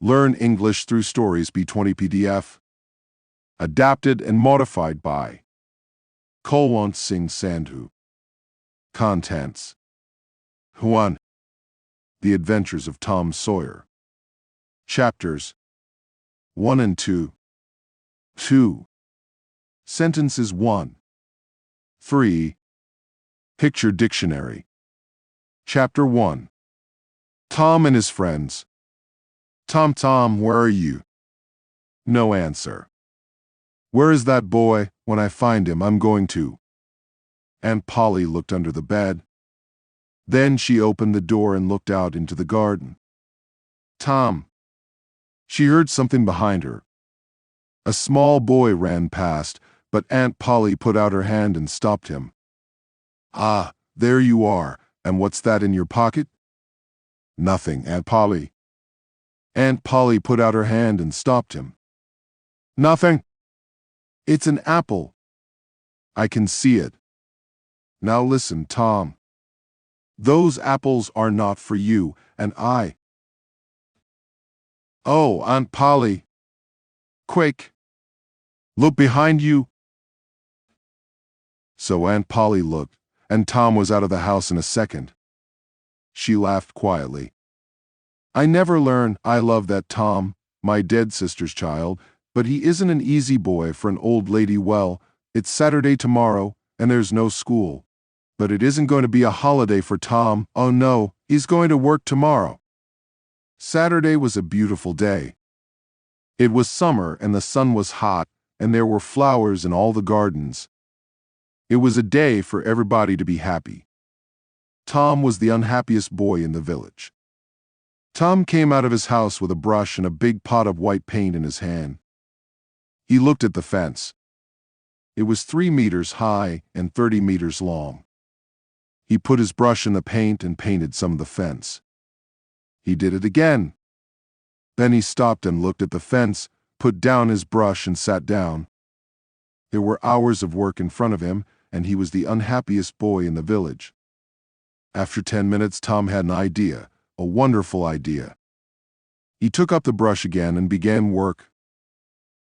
Learn English through stories B20 PDF. Adapted and modified by Kulwant Singh Sandhu. Contents: 1. The Adventures of Tom Sawyer. Chapters 1 and 2. 2. Sentences 1. 3. Picture Dictionary. Chapter 1. Tom and his friends. Tom, where are you? No answer. Where is that boy? When I find him, I'm going to. Aunt Polly looked under the bed. Then she opened the door and looked out into the garden. Tom. She heard something behind her. A small boy ran past, but Aunt Polly put out her hand and stopped him. Ah, there you are, and what's that in your pocket? Nothing, Aunt Polly. Aunt Polly put out her hand and stopped him. Nothing. It's an apple. I can see it. Now listen, Tom. Those apples are not for you, and I. Oh, Aunt Polly. Quick. Look behind you. So Aunt Polly looked, and Tom was out of the house in a second. She laughed quietly. I never learn. I love that Tom, my dead sister's child, but he isn't an easy boy for an old lady. Well, it's Saturday tomorrow, and there's no school. But it isn't going to be a holiday for Tom. Oh no, he's going to work tomorrow. Saturday was a beautiful day. It was summer and the sun was hot, and there were flowers in all the gardens. It was a day for everybody to be happy. Tom was the unhappiest boy in the village. Tom came out of his house with a brush and a big pot of white paint in his hand. He looked at the fence. It was 3 meters high and 30 meters long. He put his brush in the paint and painted some of the fence. He did it again. Then he stopped and looked at the fence, put down his brush and sat down. There were hours of work in front of him, and he was the unhappiest boy in the village. After 10 minutes, Tom had an idea, a wonderful idea. He took up the brush again and began work.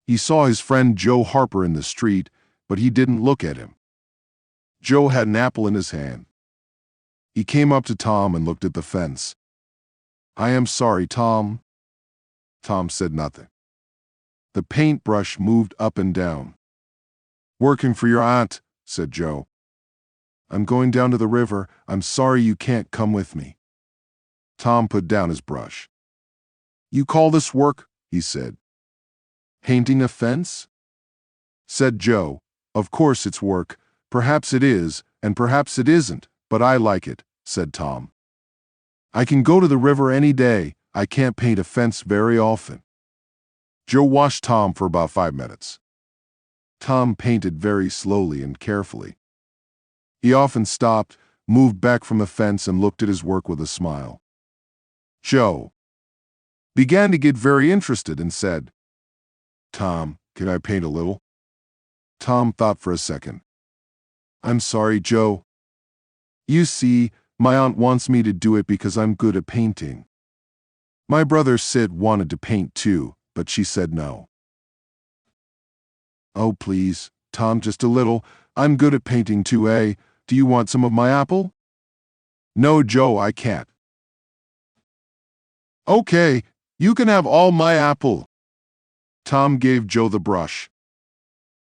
He saw his friend Joe Harper in the street, but he didn't look at him. Joe had an apple in his hand. He came up to Tom and looked at the fence. I am sorry, Tom. Tom said nothing. The paintbrush moved up and down. Working for your aunt, said Joe. I'm going down to the river. I'm sorry you can't come with me. Tom put down his brush. You call this work? He said. Painting a fence? Said Joe. Of course it's work. Perhaps it is, and perhaps it isn't, but I like it, said Tom. I can go to the river any day. I can't paint a fence very often. Joe watched Tom for about 5 minutes. Tom painted very slowly and carefully. He often stopped, moved back from the fence, and looked at his work with a smile. Joe began to get very interested and said, Tom, can I paint a little? Tom thought for a second. I'm sorry, Joe. You see, my aunt wants me to do it because I'm good at painting. My brother Sid wanted to paint too, but she said no. Oh, please, Tom, just a little. I'm good at painting too, eh? Do you want some of my apple? No, Joe, I can't. Okay, you can have all my apple. Tom gave Joe the brush.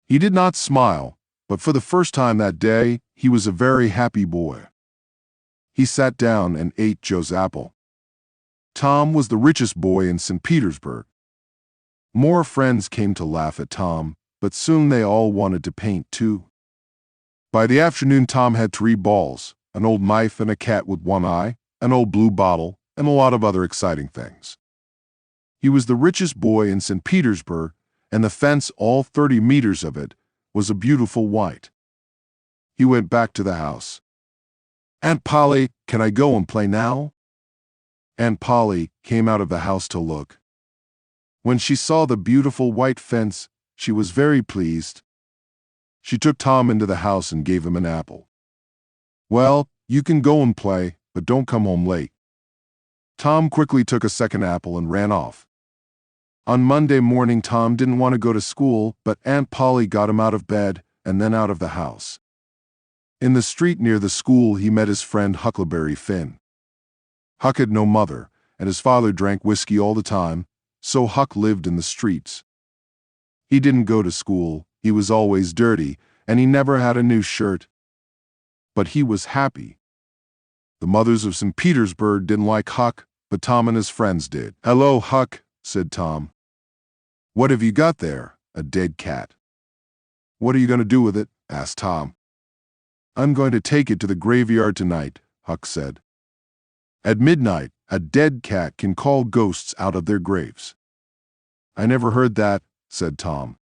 He did not smile, but for the first time that day, he was a very happy boy. He sat down and ate Joe's apple. Tom was the richest boy in St. Petersburg. More friends came to laugh at Tom, but soon they all wanted to paint too. By the afternoon, Tom had 3 balls, an old knife and a cat with one eye, an old blue bottle, and a lot of other exciting things. He was the richest boy in St. Petersburg, and the fence, all 30 meters of it, was a beautiful white. He went back to the house. Aunt Polly, can I go and play now? Aunt Polly came out of the house to look. When she saw the beautiful white fence, she was very pleased. She took Tom into the house and gave him an apple. Well, you can go and play, but don't come home late. Tom quickly took a second apple and ran off. On Monday morning, Tom didn't want to go to school, but Aunt Polly got him out of bed and then out of the house. In the street near the school, he met his friend Huckleberry Finn. Huck had no mother, and his father drank whiskey all the time, so Huck lived in the streets. He didn't go to school, he was always dirty, and he never had a new shirt. But he was happy. The mothers of St. Petersburg didn't like Huck, but Tom and his friends did. "Hello, Huck," said Tom. "What have you got there?" "A dead cat." "What are you going to do with it?" asked Tom. "I'm going to take it to the graveyard tonight," Huck said. "At midnight, a dead cat can call ghosts out of their graves." "I never heard that," said Tom.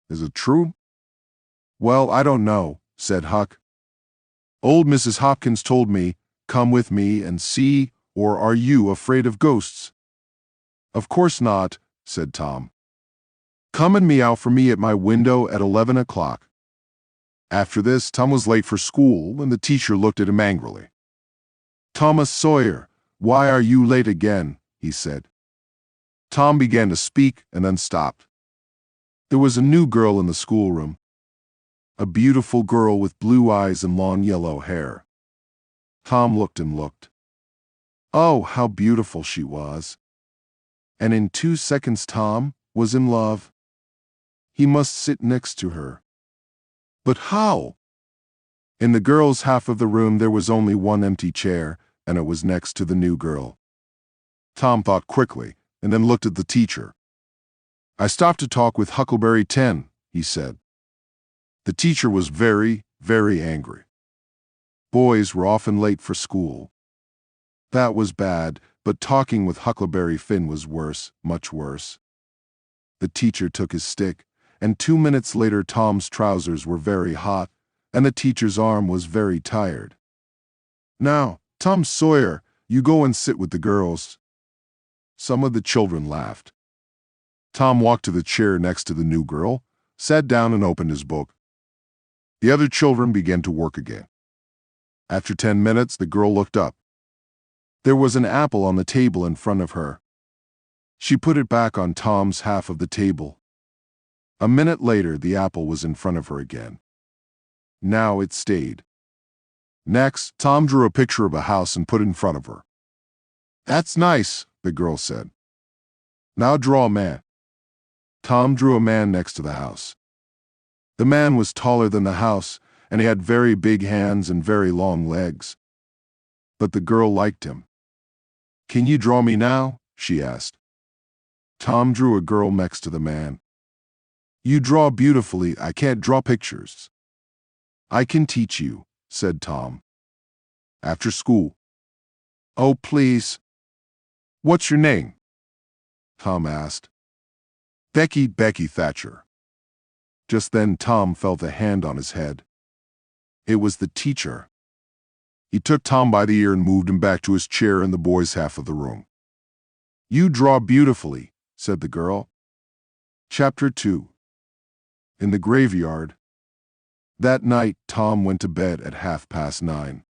"Is it true?" "Well, I don't know," said Huck. "Old Mrs. Hopkins told me, 'Come with me and see,' or are you afraid of ghosts?" "Of course not," said Tom. "Come and meow for me at my window at 11 o'clock. After this, Tom was late for school, and the teacher looked at him angrily. "Thomas Sawyer, why are you late again?" he said. Tom began to speak and then stopped. There was a new girl in the schoolroom. A beautiful girl with blue eyes and long yellow hair. Tom looked and looked. Oh, how beautiful she was. And in 2 seconds Tom was in love. He must sit next to her. But how? In the girls' half of the room there was only one empty chair, and it was next to the new girl. Tom thought quickly, and then looked at the teacher. "I stopped to talk with Huckleberry 10, he said. The teacher was very, very angry. Boys were often late for school. That was bad, but talking with Huckleberry Finn was worse, much worse. The teacher took his stick, and 2 minutes later Tom's trousers were very hot, and the teacher's arm was very tired. "Now, Tom Sawyer, you go and sit with the girls." Some of the children laughed. Tom walked to the chair next to the new girl, sat down and opened his book. The other children began to work again. After 10 minutes, the girl looked up. There was an apple on the table in front of her. She put it back on Tom's half of the table. A minute later, the apple was in front of her again. Now it stayed. Next, Tom drew a picture of a house and put it in front of her. "That's nice," the girl said. "Now draw a man." Tom drew a man next to the house. The man was taller than the house, and he had very big hands and very long legs. But the girl liked him. "Can you draw me now?" she asked. Tom drew a girl next to the man. "You draw beautifully. I can't draw pictures." "I can teach you," said Tom. "After school." "Oh, please." "What's your name?" Tom asked. Becky Thatcher." Just then Tom felt a hand on his head. It was the teacher. He took Tom by the ear and moved him back to his chair in the boys' half of the room. "You draw beautifully," said the girl. Chapter 2. In the graveyard. That night, Tom went to bed at 9:30.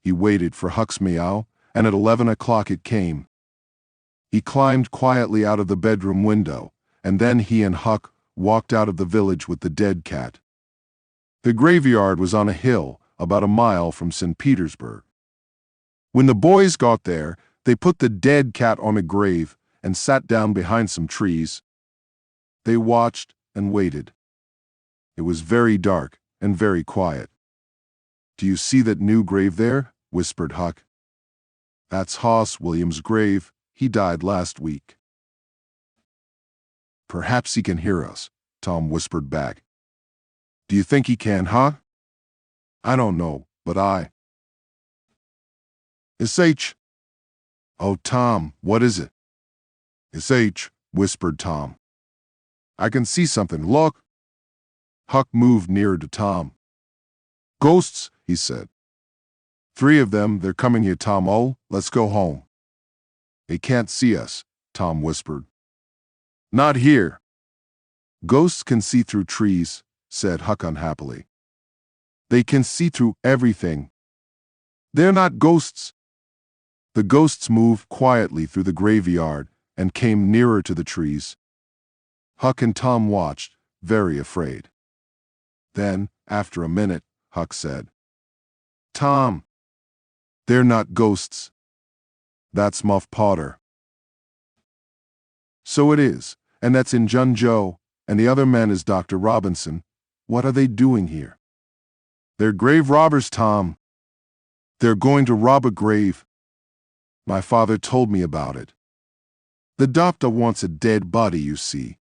He waited for Huck's meow, and at 11 o'clock it came. He climbed quietly out of the bedroom window, and then he and Huck walked out of the village with the dead cat. The graveyard was on a hill, about a mile from St. Petersburg. When the boys got there, they put the dead cat on a grave and sat down behind some trees. They watched and waited. It was very dark and very quiet. "Do you see that new grave there?" whispered Huck. "That's Hoss Williams' grave. He died last week." "Perhaps he can hear us," Tom whispered back. "Do you think he can, huh?" "I don't know, but H. "Oh, Tom, what is it?" H, whispered Tom. "I can see something. Look." Huck moved nearer to Tom. "Ghosts," he said. "3 of them, they're coming here, Tom. Oh, let's go home." "They can't see us," Tom whispered. "Not here." "Ghosts can see through trees," said Huck unhappily. "They can see through everything." "They're not ghosts." The ghosts moved quietly through the graveyard, and came nearer to the trees. Huck and Tom watched, very afraid. Then, after a minute, Huck said, "Tom, they're not ghosts. That's Muff Potter." "So it is, and that's Injun Joe, and the other man is Dr. Robinson. What are they doing here?" "They're grave robbers, Tom. They're going to rob a grave. My father told me about it. The doctor wants a dead body, you see.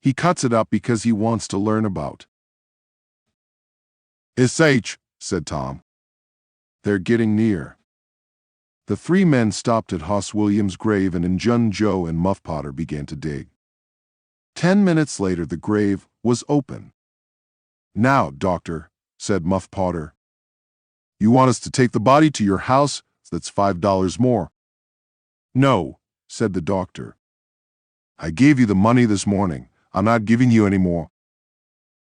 He cuts it up because he wants to learn about." "H," said Tom. "They're getting near." The three men stopped at Hoss Williams' grave, and Injun Joe and Muff Potter began to dig. 10 minutes later, the grave was open. "Now, doctor," said Muff Potter, "you want us to take the body to your house? That's $5 more." "No," said the doctor. "I gave you the money this morning. I'm not giving you any more."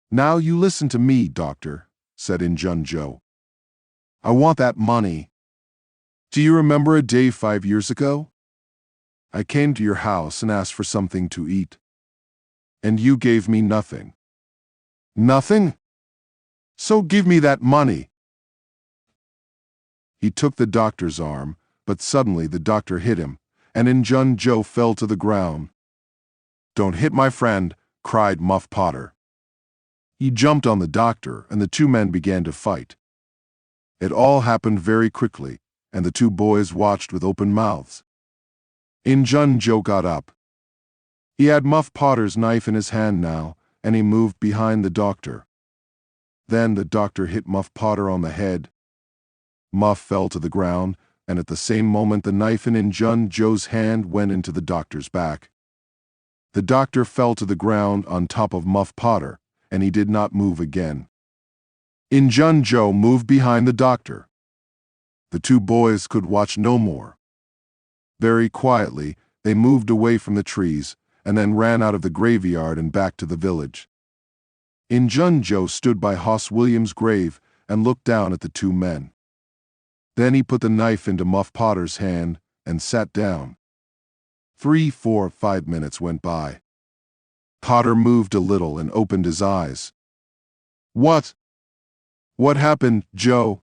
"Now you listen to me, doctor," said Injun Joe. "I want that money. Do you remember a day 5 years ago? I came to your house and asked for something to eat. And you gave me nothing." "Nothing? So give me that money." He took the doctor's arm, but suddenly the doctor hit him, and Injun Joe fell to the ground. "Don't hit my friend," cried Muff Potter. He jumped on the doctor, and the two men began to fight. It all happened very quickly, and the two boys watched with open mouths. Injun Joe got up. He had Muff Potter's knife in his hand now, and he moved behind the doctor. Then the doctor hit Muff Potter on the head. Muff fell to the ground, and at the same moment the knife in Injun Joe's hand went into the doctor's back. The doctor fell to the ground on top of Muff Potter, and he did not move again. Injun Joe moved behind the doctor. The two boys could watch no more. Very quietly, they moved away from the trees, and then ran out of the graveyard and back to the village. Injun Joe stood by Hoss Williams' grave and looked down at the two men. Then he put the knife into Muff Potter's hand and sat down. 3, 4, 5 minutes went by. Potter moved a little and opened his eyes. What happened, Joe?"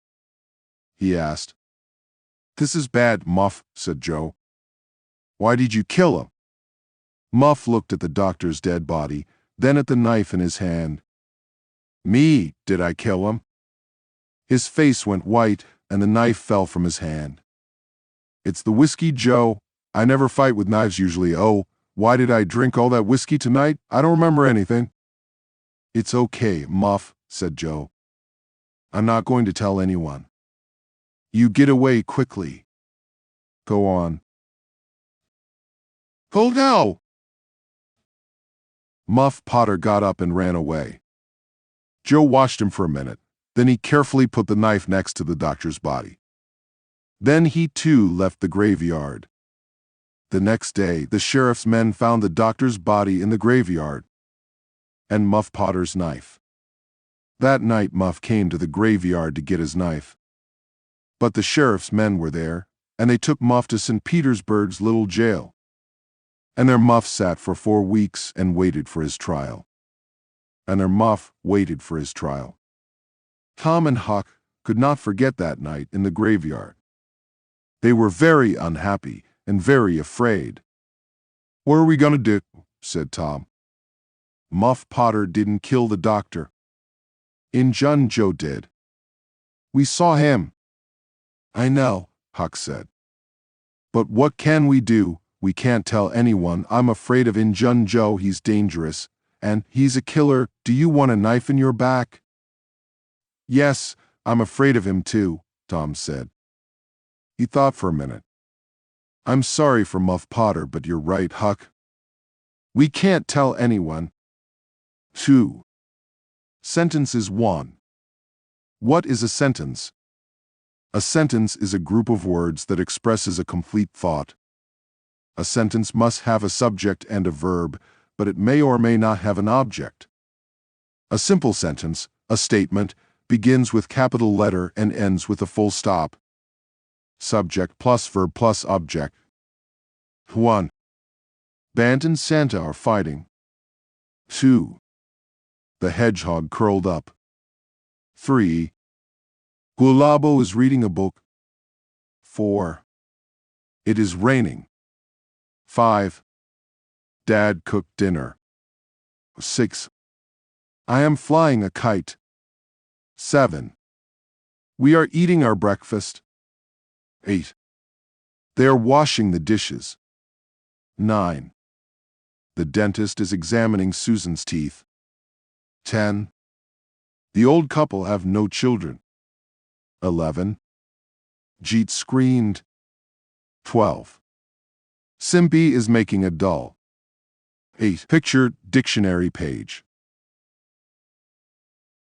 he asked. "This is bad, Muff," said Joe. "Why did you kill him?" Muff looked at the doctor's dead body, then at the knife in his hand. "Me, did I kill him?" His face went white, and the knife fell from his hand. "It's the whiskey, Joe. I never fight with knives usually. Oh, why did I drink all that whiskey tonight? I don't remember anything." "It's okay, Muff," said Joe. "I'm not going to tell anyone. You get away quickly. Go on." "Go now!" Muff Potter got up and ran away. Joe watched him for a minute. Then he carefully put the knife next to the doctor's body. Then he too left the graveyard. The next day, the sheriff's men found the doctor's body in the graveyard and Muff Potter's knife. That night, Muff came to the graveyard to get his knife. But the sheriff's men were there, and they took Muff to St. Petersburg's little jail. And there Muff sat for 4 weeks and waited for his trial. And there Muff waited for his trial. Tom and Huck could not forget that night in the graveyard. They were very unhappy and very afraid. "What are we going to do?" said Tom. "Muff Potter didn't kill the doctor. Injun Joe did. We saw him." "I know," Huck said. "But what can we do? We can't tell anyone. I'm afraid of Injun Joe. He's dangerous, and he's a killer. Do you want a knife in your back?" "Yes, I'm afraid of him too," Tom said. He thought for a minute. "I'm sorry for Muff Potter, but you're right, Huck. We can't tell anyone." 2. Sentences 1. What is a sentence? A sentence is a group of words that expresses a complete thought. A sentence must have a subject and a verb, but it may or may not have an object. A simple sentence, a statement, begins with capital letter and ends with a full stop. Subject plus verb plus object. 1. Bant and Santa are fighting. 2. The hedgehog curled up. 3. Gulabo is reading a book. 4. It is raining. 5. Dad cooked dinner. 6. I am flying a kite. 7. We are eating our breakfast. 8. They are washing the dishes. 9. The dentist is examining Susan's teeth. 10. The old couple have no children. 11. Jeet screamed. 12. Simpy is making a doll. 8. Picture dictionary page.